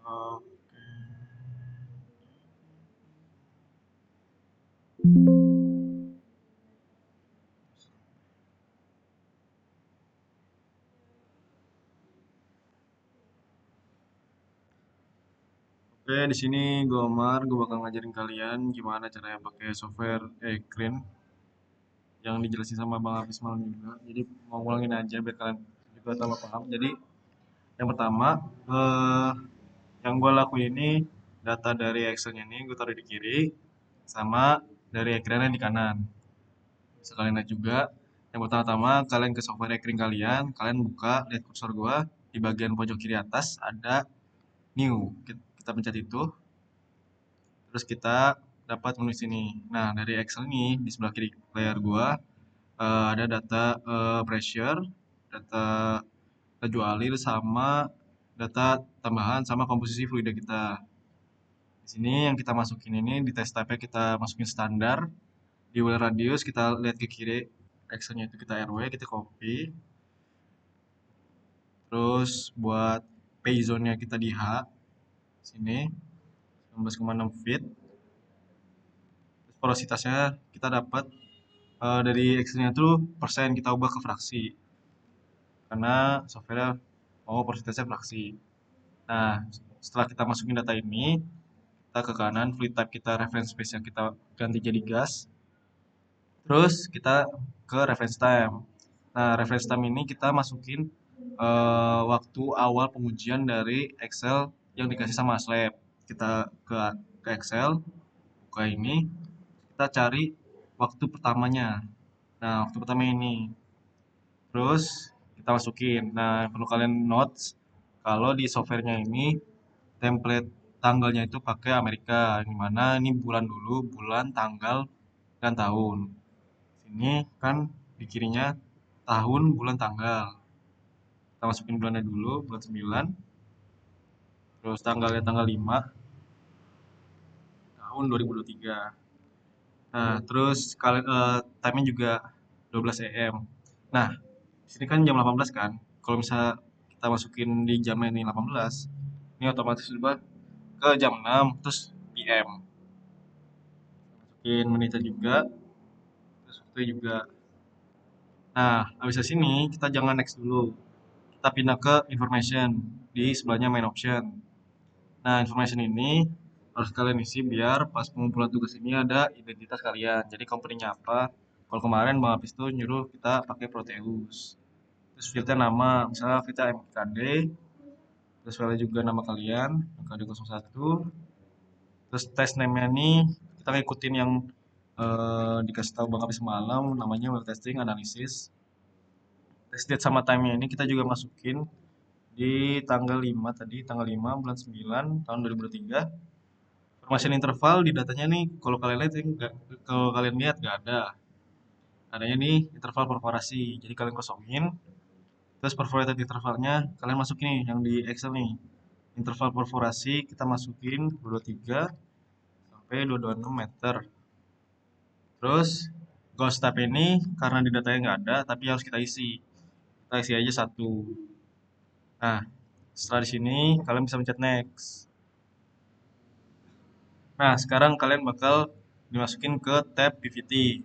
Oke. Oke, di sini gue Omar, gue bakal ngajarin kalian gimana caranya pakai software Ecrin yang dijelasin sama Bang Hafiz malam juga. Jadi mau ngulangin aja biar kalian juga tambah paham. Jadi yang pertama, eh, yang gue lakuin ini data dari Excel-nya ini gue taruh di kiri, sama dari Ecrin-nya di kanan. Sekalian aja juga, yang pertama-tama kalian ke software Ecrin kalian, kalian buka, lihat kursor gue di bagian pojok kiri atas ada new. Kita pencet itu, terus kita dapat menu sini. Nah, dari Excel ini di sebelah kiri layar gua ada data pressure, data laju alir sama data tambahan sama komposisi fluida kita. Di sini yang kita masukin ini di test type kita masukin standar, di wheel radius kita lihat ke kiri Excel-nya itu kita RW, kita copy. Terus buat pay zone-nya kita di H sini 19,6 feet. Terus porositasnya kita dapat dari Excel-nya tuh persen kita ubah ke fraksi karena software mau persentase fraksi. Nah, setelah kita masukin data ini, kita ke kanan, fluid type kita, reference space yang kita ganti jadi gas. Terus kita ke reference time. Nah, reference time ini kita masukin waktu awal pengujian dari Excel yang dikasih sama Slab. Kita ke Excel, buka ini, kita cari waktu pertamanya. Nah, waktu pertama ini. Terus kita masukin. Nah, yang perlu kalian notes kalau di softwarenya ini template tanggalnya itu pakai Amerika. Yang mana ini bulan dulu, bulan, tanggal, dan tahun. Sini kan di kirinya tahun, bulan, tanggal. Kita masukin bulannya dulu, bulan 9. Terus tanggalnya tanggal 5 tahun 2023. Nah, terus kalian time-nya juga 12 AM. Nah, di sini kan jam 18 kan. Kalau misalnya kita masukin di jamnya ini 18, ini otomatis berubah ke jam 6 terus PM. Masukin menitnya juga, terus waktunya juga. Nah, habis dari sini kita jangan next dulu. Kita pindah ke information di sebelahnya main option. Nah, information ini harus kalian isi biar pas pengumpulan tugas ini ada identitas kalian. Jadi company-nya apa? Kalau kemarin Bang Apis tuh nyuruh kita pakai Proteus. Terus fieldnya nama, misalnya fieldnya MKD, terus file juga nama kalian, MKD 01. Terus tes name-nya nih kita ngikutin yang dikasih tahu Bang Apis semalam, namanya well testing analysis. Test date sama time-nya ini kita juga masukin di tanggal 5 tadi, tanggal 5 bulan 9 tahun 2023. Information interval di datanya nih kalau kalian lihat kalau kalian lihat nggak ada. Adanya nih interval perforasi. Jadi kalian kosongin. Terus perforated intervalnya kalian masukin nih yang di Excel nih. Interval perforasi kita masukin 223 sampai 226 meter. Terus ghost tab ini karena di datanya nggak ada tapi harus kita isi. Kita isi aja satu. Nah, setelah di sini kalian bisa pencet next. Nah, sekarang kalian bakal dimasukin ke tab PVT.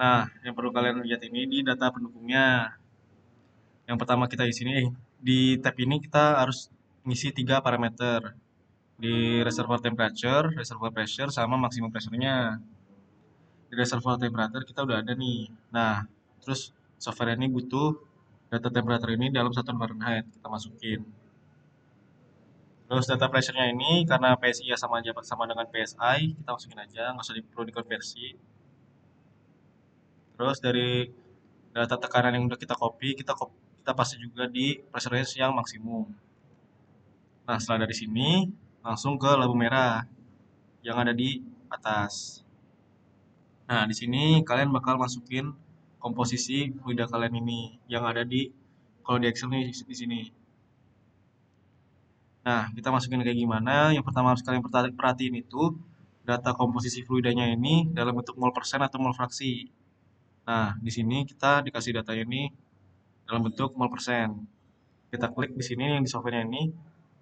Nah, yang perlu kalian lihat ini di data pendukungnya. Yang pertama kita isi nih, di tab ini kita harus ngisi 3 parameter. Di reservoir temperature, reservoir pressure, sama maximum pressure-nya. Di reservoir temperature kita udah ada nih. Nah, terus software ini butuh data temperature ini dalam satuan Fahrenheit. Kita masukin. Terus data pressure-nya ini karena PSI ya sama aja sama dengan PSI, kita masukin aja, nggak usah perlu dikonversi. Terus dari data tekanan yang udah kita copy, kita pasti juga di pressure range yang maksimum. Nah, setelah dari sini langsung ke lampu merah yang ada di atas. Nah, di sini kalian bakal masukin komposisi fluida kalian ini yang ada di kalau di Excel nih di sini. Nah, kita masukin kayak gimana? Yang pertama harus kalian perhatiin itu data komposisi fluidanya ini dalam bentuk mol persen atau mol fraksi. Nah, di sini kita dikasih datanya ini dalam bentuk mol persen. Kita klik di sini yang di software ini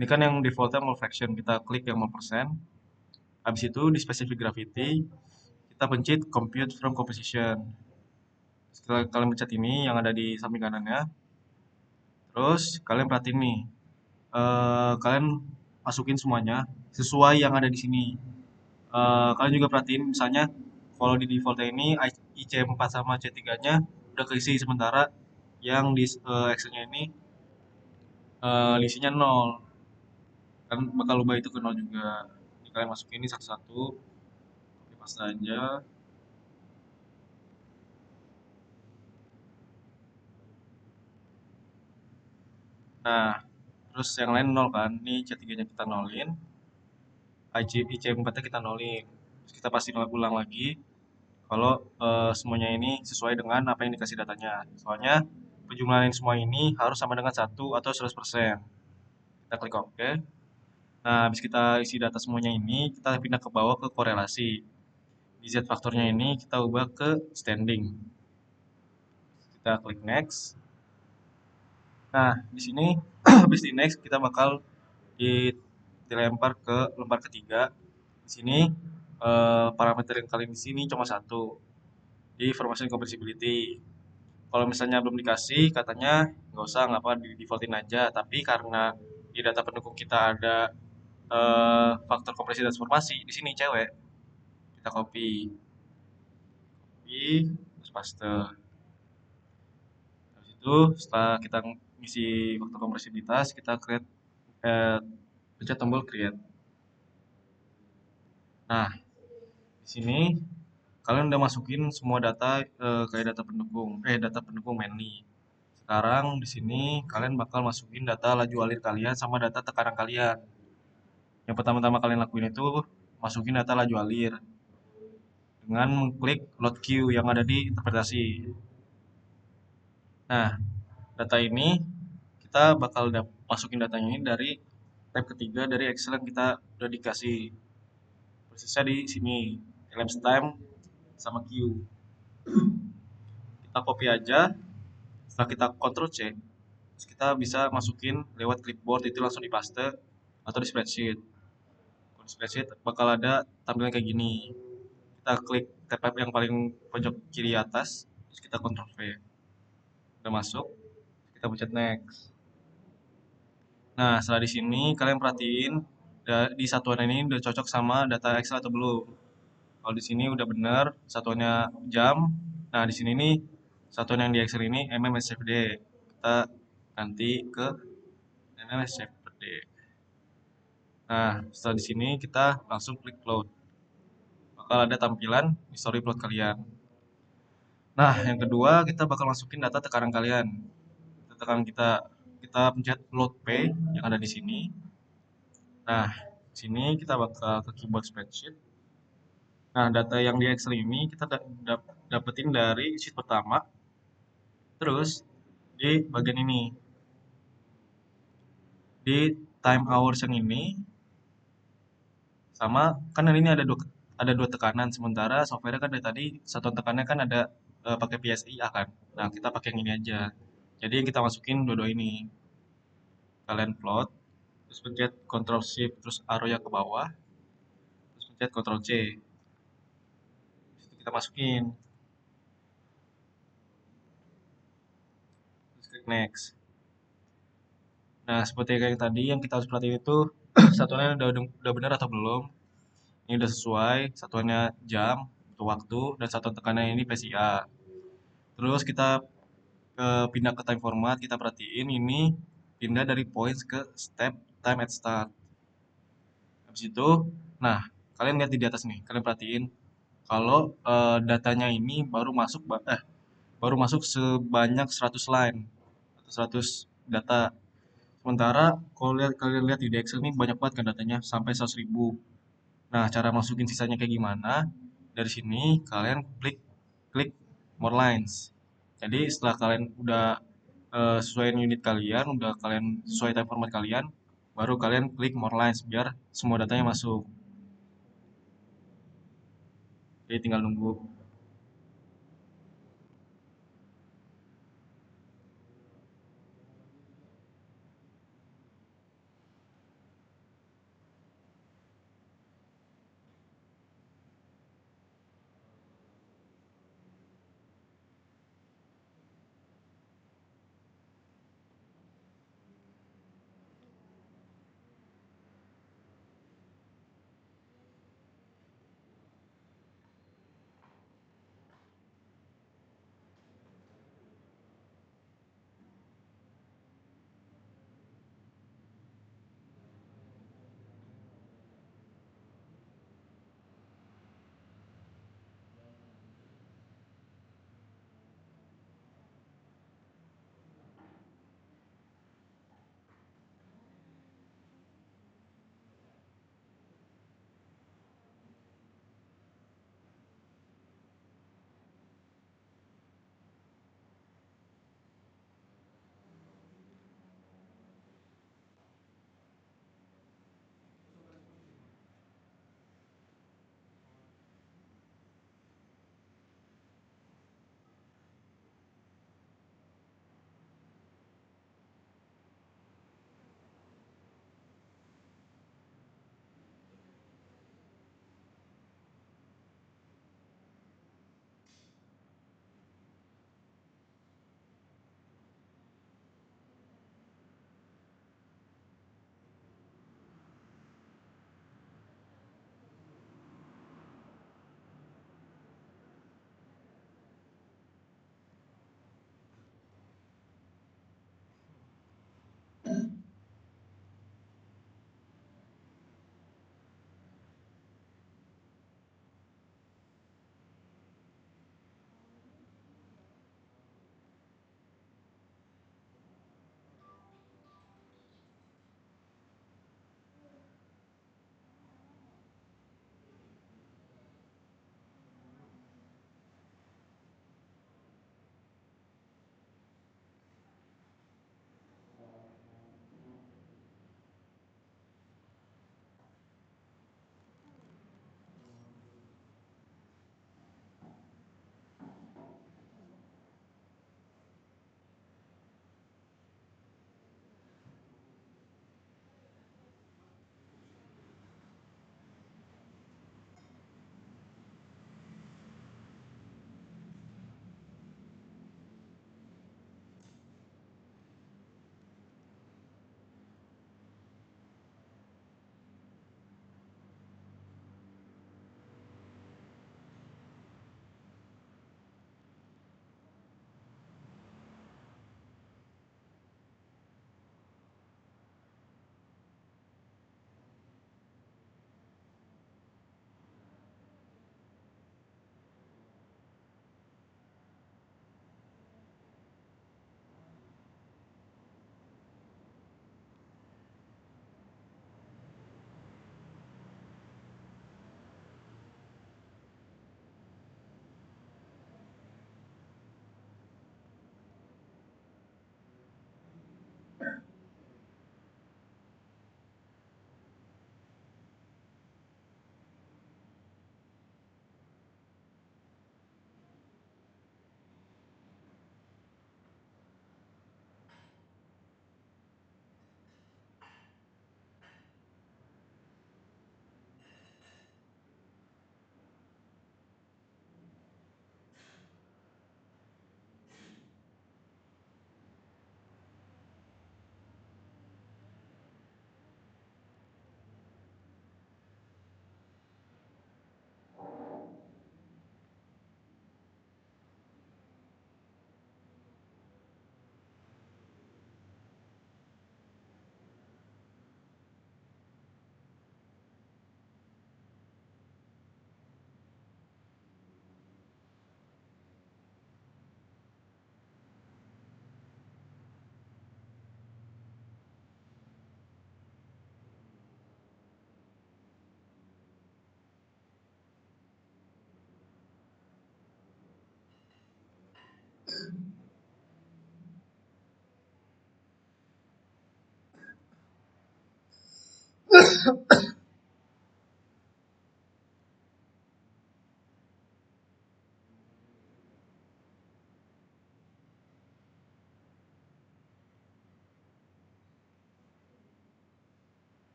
Ini kan yang defaultnya mole fraction, kita klik yang 0%. Habis itu di specific gravity kita pencet compute from composition. Setelah kalian pencet ini yang ada di samping kanannya, terus kalian perhatiin nih, kalian masukin semuanya sesuai yang ada di sini. Kalian juga perhatiin misalnya kalau di defaultnya ini IC4 sama C3-nya udah keisi, sementara yang di Excel-nya ini isinya 0. Kan bakal ubah itu ke 0 juga. Jadi kalian masukin ini satu-satu, copy paste aja. Nah, terus yang lain 0 kan. Ini C3-nya kita nolin, IC4-nya kita nolin. Terus kita pasti ulang lagi kalau semuanya ini sesuai dengan apa yang dikasih datanya. Soalnya penjumlahan semua ini harus sama dengan 1 atau 100%. Kita klik OK. Nah, habis kita isi data semuanya ini, kita pindah ke bawah ke korelasi. Di Z faktornya ini kita ubah ke standing. Kita klik next. Nah, di sini habis di next kita bakal dilempar ke lembar ketiga. Di sini parameter yang kalian di sini cuma satu, di information compressibility. Kalau misalnya belum dikasih, katanya nggak usah, nggak apa, di defaultin aja. Tapi karena di data pendukung kita ada faktor kompresi dan transformasi, di sini cewek, kita copy, terus paste. Habis itu setelah kita ngisi faktor kompresibilitas, kita create, pencet tombol create. Nah, di sini kalian udah masukin semua data, kayak data pendukung mainly. Sekarang di sini kalian bakal masukin data laju alir kalian sama data tekanan kalian. Yang pertama-tama kalian lakuin itu masukin data laju alir dengan mengklik load queue yang ada di interpretasi. Nah, data ini kita bakal masukin datanya ini dari tab ketiga dari Excel yang kita udah dikasih. Persisnya di sini, elapsed time sama queue. Kita copy aja, setelah kita Ctrl C, terus kita bisa masukin lewat clipboard, itu langsung di paste atau di spreadsheet. Kalau di spreadsheet bakal ada tampilan kayak gini. Kita klik tab yang paling pojok kiri atas, terus kita Ctrl V. Udah masuk, kita pencet next. Nah, setelah di sini kalian perhatiin di satuan ini udah cocok sama data Excel atau belum. Kalau di sini udah bener satuannya jam. Nah, di sini nih satuan yang di Excel ini mmSCFD. Kita ganti ke mmSCFD. Nah, setelah di sini kita langsung klik plot. Bakal ada tampilan history plot kalian. Nah, yang kedua kita bakal masukin data tekanan kalian. Tekanan kita pencet load P yang ada di sini. Nah, di sini kita bakal ke keyboard spreadsheet. Nah, data yang di Excel ini kita dapetin dari sheet pertama. Terus di bagian ini, di time hours yang ini, sama kan ini ada dua tekanan, sementara software kan dari tadi satuan tekanannya kan ada pakai PSIA kan. Nah, kita pakai yang ini aja. Jadi yang kita masukin dua-dua ini. Kalian plot, terus pencet Ctrl Shift terus arrow-nya ke bawah, terus pencet Ctrl C. Terus kita masukin, terus klik next. Nah, seperti kayak tadi yang kita harus perhatiin itu satuannya udah benar atau belum. Ini udah sesuai, satuannya jam untuk waktu dan satuan tekanannya ini PSIA. Terus kita pindah ke time format, kita perhatiin ini pindah dari points ke step time at start. Habis itu, nah kalian lihat di atas nih, kalian perhatiin kalau datanya ini baru masuk sebanyak 100 line atau 100 data. Sementara kalau kalian lihat di Excel ini banyak banget kan datanya sampai 100.000. Nah, cara masukin sisanya kayak gimana? Dari sini kalian klik klik more lines. Jadi setelah kalian udah sesuaiin unit kalian, udah kalian sesuai time format kalian, baru kalian klik more lines biar semua datanya masuk. Jadi tinggal nunggu.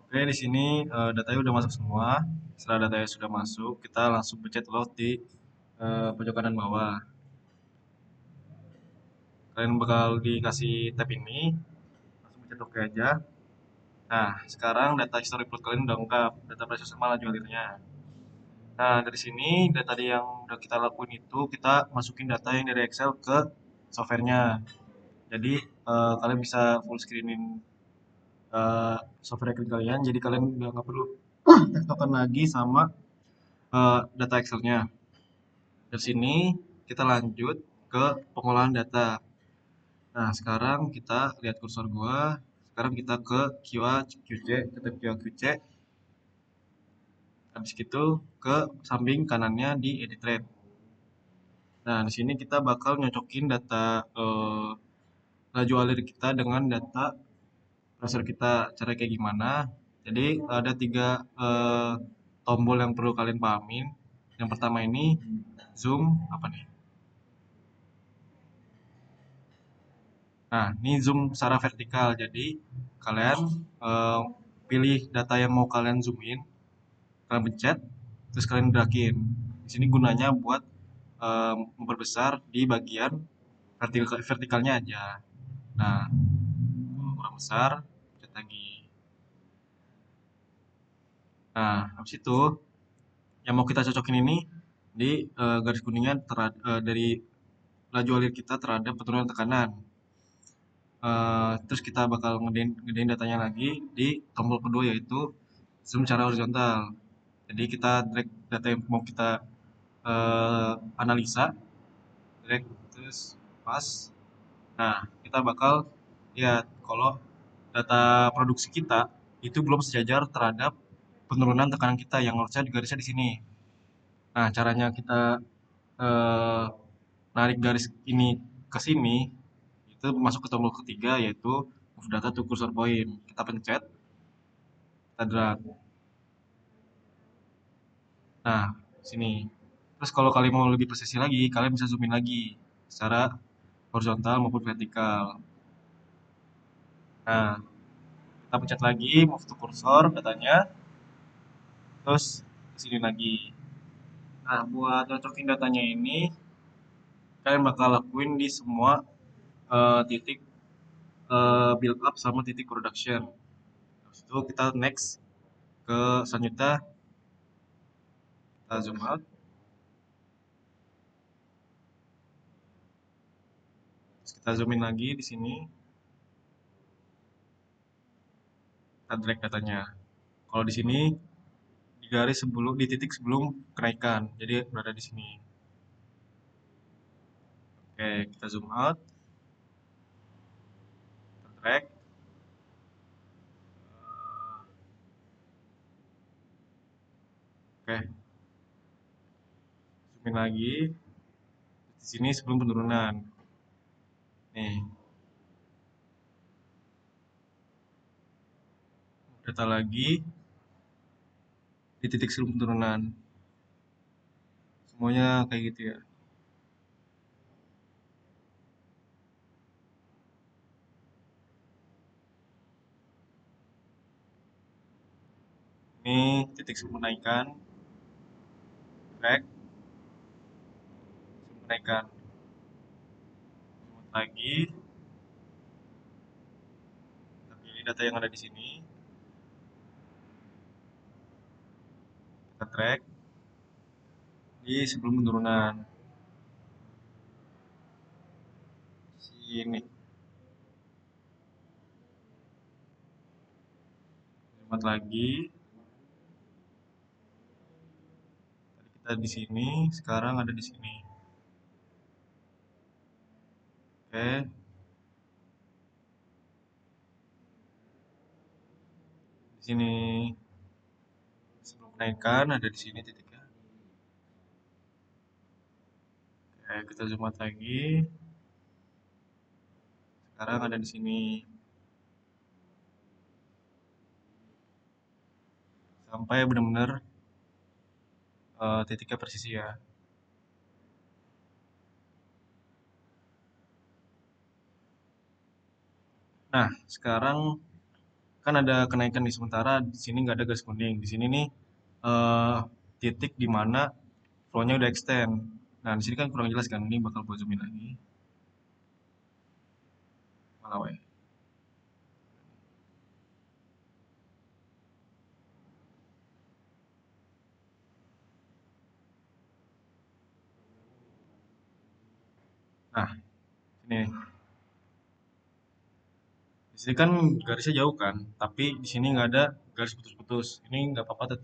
Oke, di sini datanya udah masuk semua. Setelah datanya sudah masuk, kita langsung pencet load di pojok kanan bawah. Kalian bakal dikasih tab ini, langsung pencet OK aja. Nah, sekarang data history plot kalian udah lengkap, data proses sama laju alirnya. Nah, dari sini dari tadi yang udah kita lakuin itu kita masukin data yang dari Excel ke softwarenya. Jadi kalian bisa full screenin software Excel kalian. Jadi kalian udah nggak perlu tektokan lagi sama data Excelnya. Dari sini kita lanjut ke pengolahan data. Nah, sekarang kita lihat kursor gua. Sekarang kita ke QA QC, ketik QA QC. Habis itu ke samping kanannya di edit rate. Nah, di sini kita bakal nyocokin data laju alir kita dengan data browser kita. Cara kayak gimana? Jadi ada tiga tombol yang perlu kalian pahamin. Yang pertama ini zoom apa nih? Nah, ini zoom secara vertikal. Jadi kalian eh, pilih data yang mau kalian zoom in, kalian pencet, terus kalian drakin. Di sini gunanya buat memperbesar di bagian vertikalnya aja. Nah, kalau kurang besar, pencet lagi. Nah, habis itu yang mau kita cocokin ini di garis kuningnya dari laju alir kita terhadap penurunan tekanan. Terus kita bakal ngedein datanya lagi di tombol kedua yaitu zoom secara horizontal. Jadi kita drag data yang mau kita analisa, drag terus pas. Nah, kita bakal lihat kalau data produksi kita itu belum sejajar terhadap penurunan tekanan kita yang harusnya di garisnya di sini. Nah, caranya kita eh, narik garis ini ke sini itu masuk ke tombol ketiga yaitu move data to cursor point. Kita pencet, kita drag. Nah, sini. Terus kalau kalian mau lebih presisi lagi, kalian bisa zoom in lagi secara horizontal maupun vertikal. Nah, kita pencet lagi move to cursor datanya, terus ke sini lagi. Nah, buat cocokin datanya ini, kalian bakal lakuin di semua titik build up sama titik production. Habis itu kita next ke selanjutnya, kita zoom out, terus kita zoom in lagi di sini, kita drag datanya. Kalau di sini di garis sebelum di titik sebelum kenaikan, jadi berada di sini. Oke, kita zoom out, kita drag. Oke, zoom in lagi di sini sebelum penurunan. Nih, data lagi di titik sebelum penurunan. Semuanya kayak gitu ya. Ini titik sebelum kenaikan, drag, sebelum kenaikan. Zoom lagi, kita pilih data yang ada di sini, kita drag di sebelum penurunan. Sini, zoom lagi. Tadi kita di sini, sekarang ada di sini. Oke, di sini sebelum kenaikan ada di sini titiknya. Oke, kita zoom out lagi. Sekarang ada di sini. Sampai benar-benar titiknya presisi ya. Nah, sekarang kan ada kenaikan di sementara di sini nggak ada garis kuning. Di sini nih eh, titik di mana flow-nya udah extend. Nah, di sini kan kurang jelas kan. Ini bakal gue zoomin lagi. Malah we. Nah, sini nih. Di sini kan garisnya jauh kan, tapi di sini nggak ada garis putus-putus. Ini nggak apa-apa.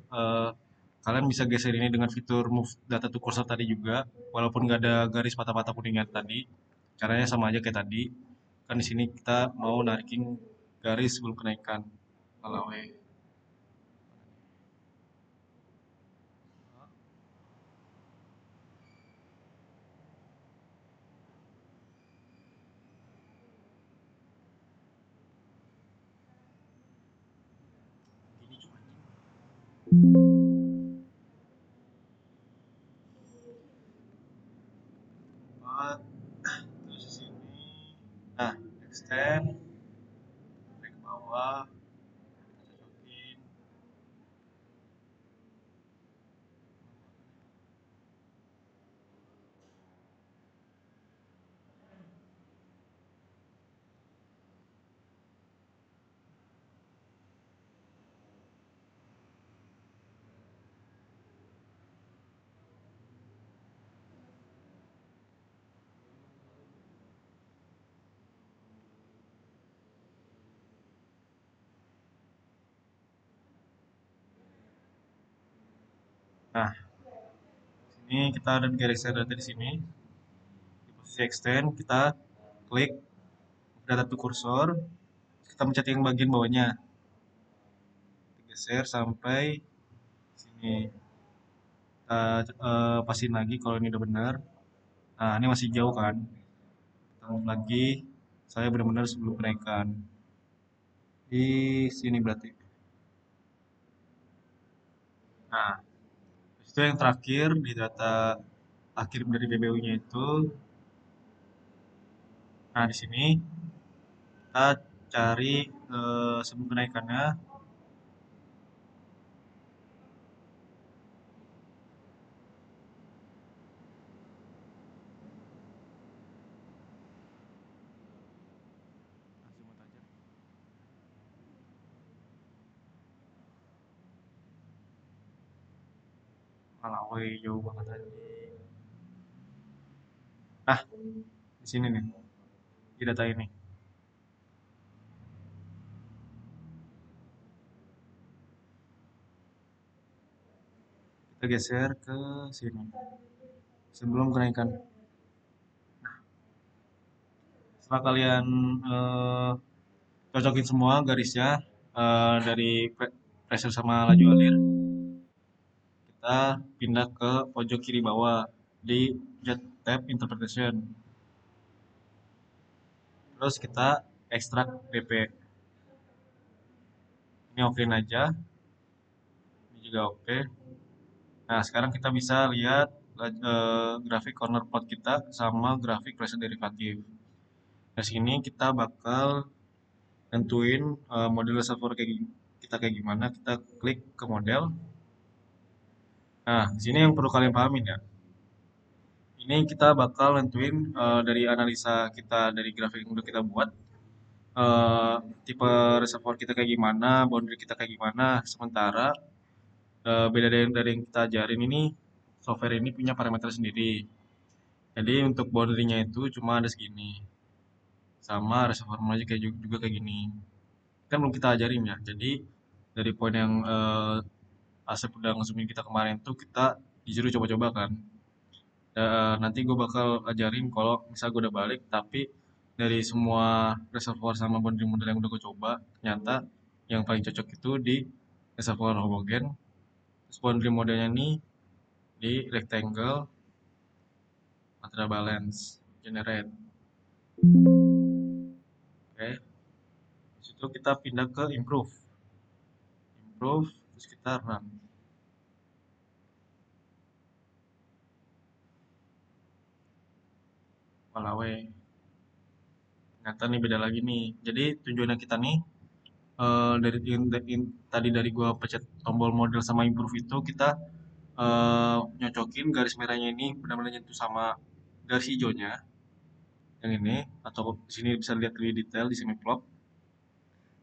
Kalian bisa geser ini dengan fitur move data to cursor tadi juga, walaupun nggak ada garis patah-patah kuningan tadi. Caranya sama aja kayak tadi. Kan di sini kita mau narikin garis sebelum kenaikan. Malah we. Ini cuma 4, terus di sini. Nah, extend, sampai ke bawah, cocokin. Nah, ini kita ada garis data di sini. Di posisi extend, kita klik data to cursor, kita mencet yang bagian bawahnya, geser sampai sini. Kita pastiin lagi kalau ini udah benar. Nah, ini masih jauh kan? Kita lagi, saya benar-benar sebelum kenaikan. Di sini berarti. Nah, itu yang terakhir di data akhir dari BBU-nya itu. Nah, di sini kita cari sebelum kenaikannya. Malah, woi, jauh banget tadi. Nah, di sini nih, di data ini. Kita geser ke sini. Sebelum kenaikan. Setelah kalian cocokin semua garisnya dari pressure sama laju alir, kita pindah ke pojok kiri bawah di jet tab interpretation. Terus kita ekstrak PP. Ini oke aja, ini juga oke. Nah, sekarang kita bisa lihat grafik corner plot kita sama grafik pressure derivative. Di sini kita bakal nentuin model reservoir kita kayak gimana. Kita klik ke model. Nah, di sini yang perlu kalian pahamin ya. Ini kita bakal nentuin dari analisa kita dari grafik yang udah kita buat, eh, tipe reservoir kita kayak gimana, boundary kita kayak gimana. Sementara beda dari yang kita ajarin ini, software ini punya parameter sendiri. Jadi untuk boundary-nya itu cuma ada segini, sama reservoir aja kayak juga kayak gini. Kan belum kita ajarin ya. Jadi dari poin yang Asep udah ngesumin kita kemarin tuh kita disuruh coba-coba kan. Nanti gue bakal ajarin kalau misal gue udah balik, tapi dari semua reservoir sama boundary model yang udah gue coba, ternyata yang paling cocok itu di reservoir homogen. Terus boundary modelnya nih di rectangle, material balance, generate. Oke, di situ kita pindah ke improve, terus kita run. Walawe, ternyata nih beda lagi nih. Jadi tujuannya kita nih dari tadi dari gua pencet tombol model sama improve itu kita nyocokin garis merahnya ini benar-benar nyentuh sama garis hijaunya yang ini, atau di sini bisa lihat lebih detail di semi plot,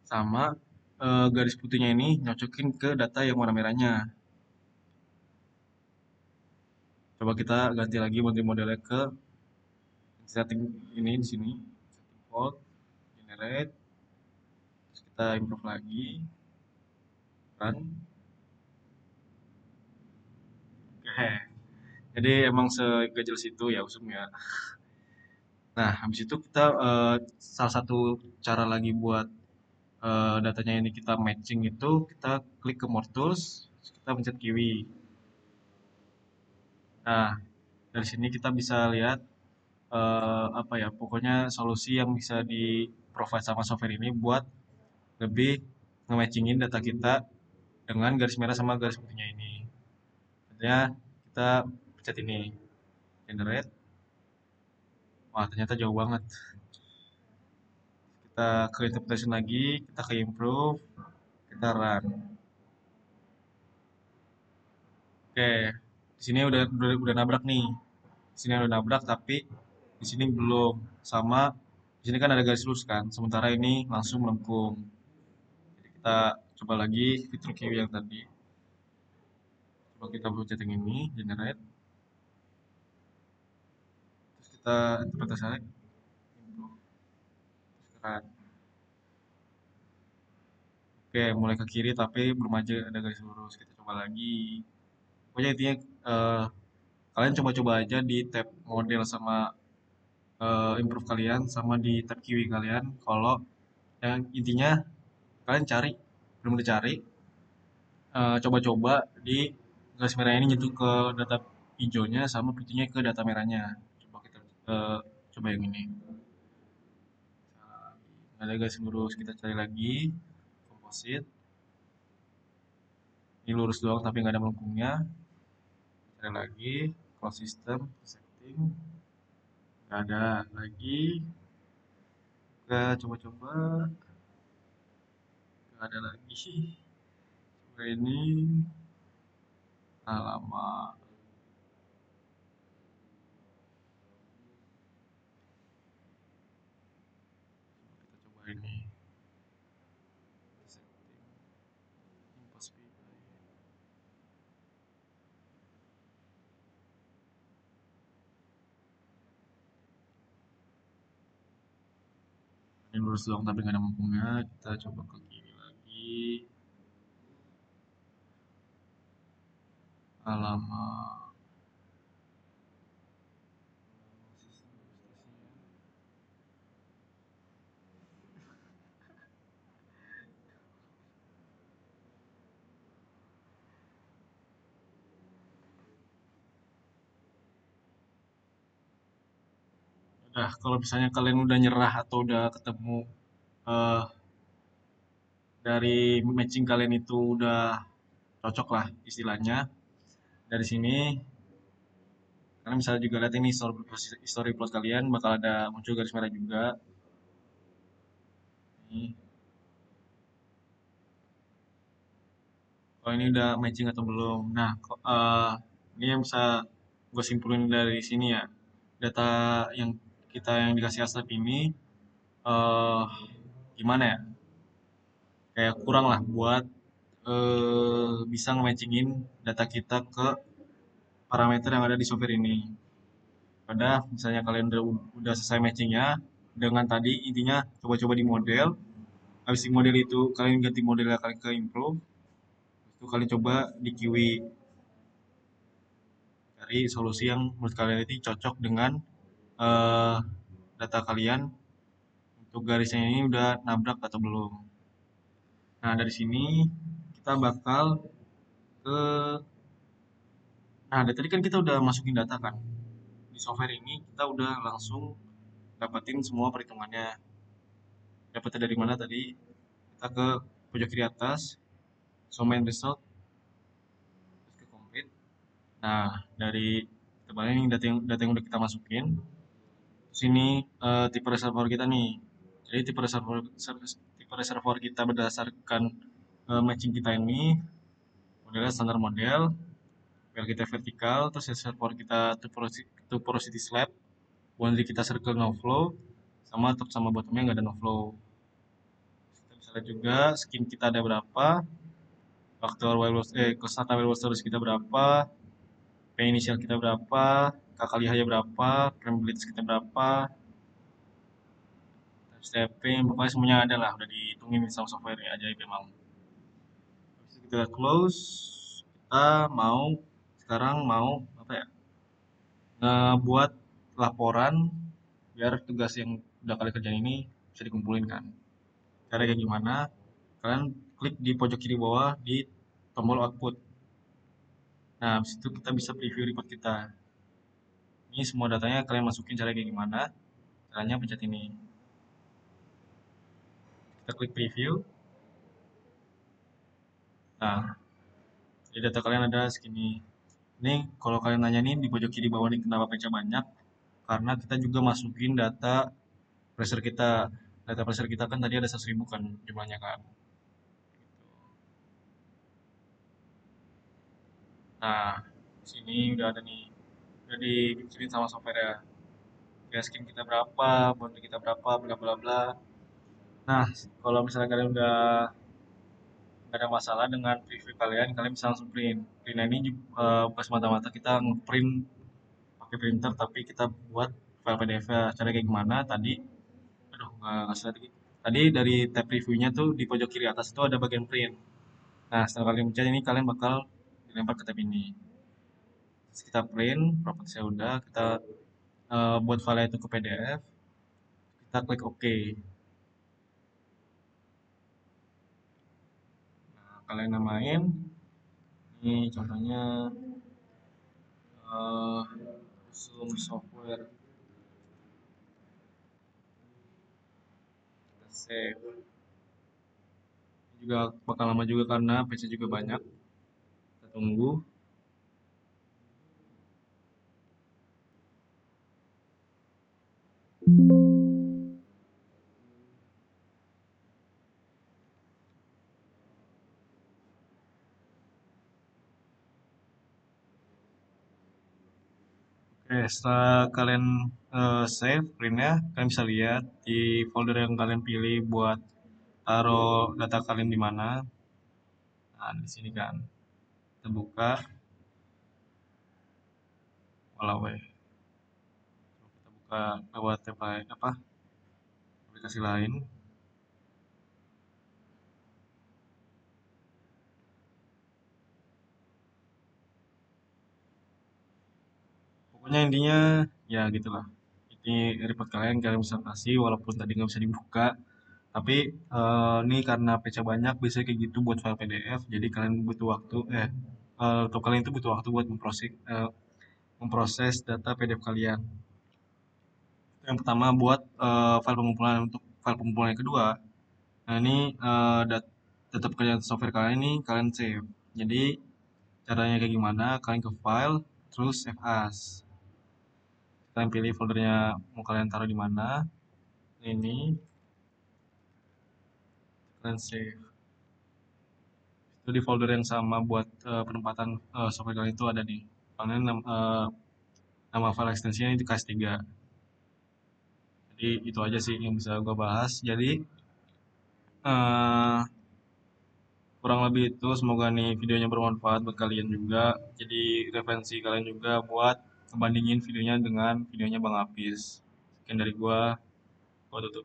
sama garis putihnya ini nyocokin ke data yang warna merahnya. Coba kita ganti lagi modelnya ke setting ini di sini, setting default, generate, terus kita improve lagi, run. Oke, jadi emang segajel situ ya usum ya. Nah, habis itu kita salah satu cara lagi buat datanya ini kita matching itu kita klik ke More Tools, terus kita pencet kiwi. Nah, dari sini kita bisa lihat apa ya, pokoknya solusi yang bisa di provide sama software ini buat lebih nge-matchingin data kita dengan garis merah sama garis putihnya ini. Artinya kita pencet ini, generate. Wah, ternyata jauh banget. Kita ke interpretation lagi, kita ke improve, kita run. Oke, di sini udah nabrak nih. Di sini udah nabrak tapi di sini belum. Sama di sini kan ada garis lurus kan. Sementara ini langsung melengkung. Jadi kita coba lagi fitur kiwi yang tadi. Coba kita buat chatting ini, generate. Terus kita interpretasi lagi, improve, terus run. Oke, mulai ke kiri tapi belum aja ada garis lurus. Kita coba lagi. Pokoknya intinya eh, kalian coba-coba aja di tab model sama improve kalian sama di tab kiwi kalian. Kalau yang intinya kalian cari, belum dicari, coba-coba di garis merah ini nyentuh ke data hijaunya sama pintunya ke data merahnya. Coba kita eh, coba yang ini. Nggak ada garis lurus, kita cari lagi composite. Ini lurus doang tapi nggak ada melengkungnya. Cari lagi close system setting, nggak ada lagi. Kita coba-coba, nggak ada lagi. Coba ini, alamat. Kita coba ini setting impulse speed. Ini lurus doang tapi nggak ada melengkungnya. Kita coba ke kiri lagi, alamat. Nah, kalau misalnya kalian udah nyerah atau udah ketemu eh, dari matching kalian itu udah cocok lah istilahnya. Dari sini kalian bisa juga lihat ini history plot kalian bakal ada muncul garis merah juga. Nih, kalau ini udah matching atau belum. Nah, ini yang bisa gue simpulin dari sini ya. Data yang yang dikasih Asep ini eh gimana ya? Kayak kurang lah buat bisa nge-matchingin data kita ke parameter yang ada di software ini. Pada misalnya kalian udah selesai matchingnya dengan tadi intinya coba-coba di model. Habis di model itu kalian ganti modelnya kalian ke improve. Itu kalian coba di kiwi cari solusi yang menurut kalian itu cocok dengan eh, data kalian untuk garisnya ini udah nabrak atau belum. Nah dari sini kita bakal ke nah dari tadi kan kita udah masukin data kan di software ini kita udah langsung dapetin semua perhitungannya. Dapatnya dari mana tadi? Kita ke pojok kiri atas, show main result, terus ke complete. Nah, dari tebalnya ini data yang udah kita masukin. Terus ini tipe reservoir kita nih. Jadi tipe reservoir kita berdasarkan matching kita ini modelnya standar model, well kita vertikal, terus reservoir kita to porosity slab, boundary kita circle no flow, sama top sama bottomnya nggak ada no flow. Kita bisa lihat juga skin kita ada berapa, faktor kostata well storage kita berapa, P inisial kita berapa, K kali H berapa, permeabilitas kita berapa, stepping, pokoknya semuanya ada lah, udah dihitungin sama software ya, ajaib emang. Habis itu kita close, kita mau sekarang mau apa ya? Ngebuat laporan biar tugas yang udah kalian kerjain ini bisa dikumpulin kan. Cara kayak gimana? Kalian klik di pojok kiri bawah di tombol output. Nah, habis itu kita bisa preview report kita. Ini semua datanya kalian masukin cara kayak gimana? Caranya pencet ini. Kita klik preview. Nah, di data kalian ada segini. Ini kalau kalian nanya nih di pojok kiri bawah nih kenapa pecah banyak? Karena kita juga masukin data pressure kita. Data placer kita kan tadi ada 100.000 kan jumlahnya kan. Nah, di sini udah ada nih, udah dibikinin sama software ya. Kayak skin kita berapa, bond kita berapa, bla bla bla. Nah, kalau misalnya kalian udah nggak ada masalah dengan preview kalian, kalian bisa langsung print. Print ini pas mata-mata kita ngeprint pakai printer, tapi kita buat file PDF -nya. Cara kayak gimana? Tadi, aduh nggak ngasih tadi. Tadi dari tab reviewnya tuh di pojok kiri atas itu ada bagian print. Nah, setelah kalian pencet ini, kalian bakal dilempar ke tab ini. Terus kita print, propertinya udah, kita buat file itu ke PDF, kita klik OK. Nah, kalian namain, ini contohnya eh, Zoom software, kita save. Ini juga bakal lama juga karena PC juga banyak. Kita tunggu. Oke, setelah kalian save printnya, kalian bisa lihat di folder yang kalian pilih buat taruh data kalian di mana. Nah, di sini kan. Kita buka, walau kita buka lewat tab lain, apa aplikasi lain. Pokoknya intinya ya gitulah. Ini report kalian bisa kasih walaupun tadi nggak bisa dibuka. Tapi ini karena PC banyak biasanya kayak gitu buat file PDF. Jadi kalian butuh waktu untuk kalian itu butuh waktu buat memproses data PDF kalian. Yang pertama buat file pengumpulan. Untuk file pengumpulan yang kedua, nah ini data pekerjaan software kalian ini kalian save. Jadi caranya kayak gimana? Kalian ke file, terus save as. Kalian pilih foldernya mau kalian taruh di mana. Ini kalian save. Itu di folder yang sama buat penempatan software kalian itu ada di kalian nama file ekstensinya itu KS3. Jadi itu aja sih yang bisa gue bahas. Jadi eh, kurang lebih itu, semoga nih videonya bermanfaat buat kalian juga. Jadi referensi kalian juga buat ngebandingin videonya dengan videonya Bang Apis. Sekian dari gua tutup.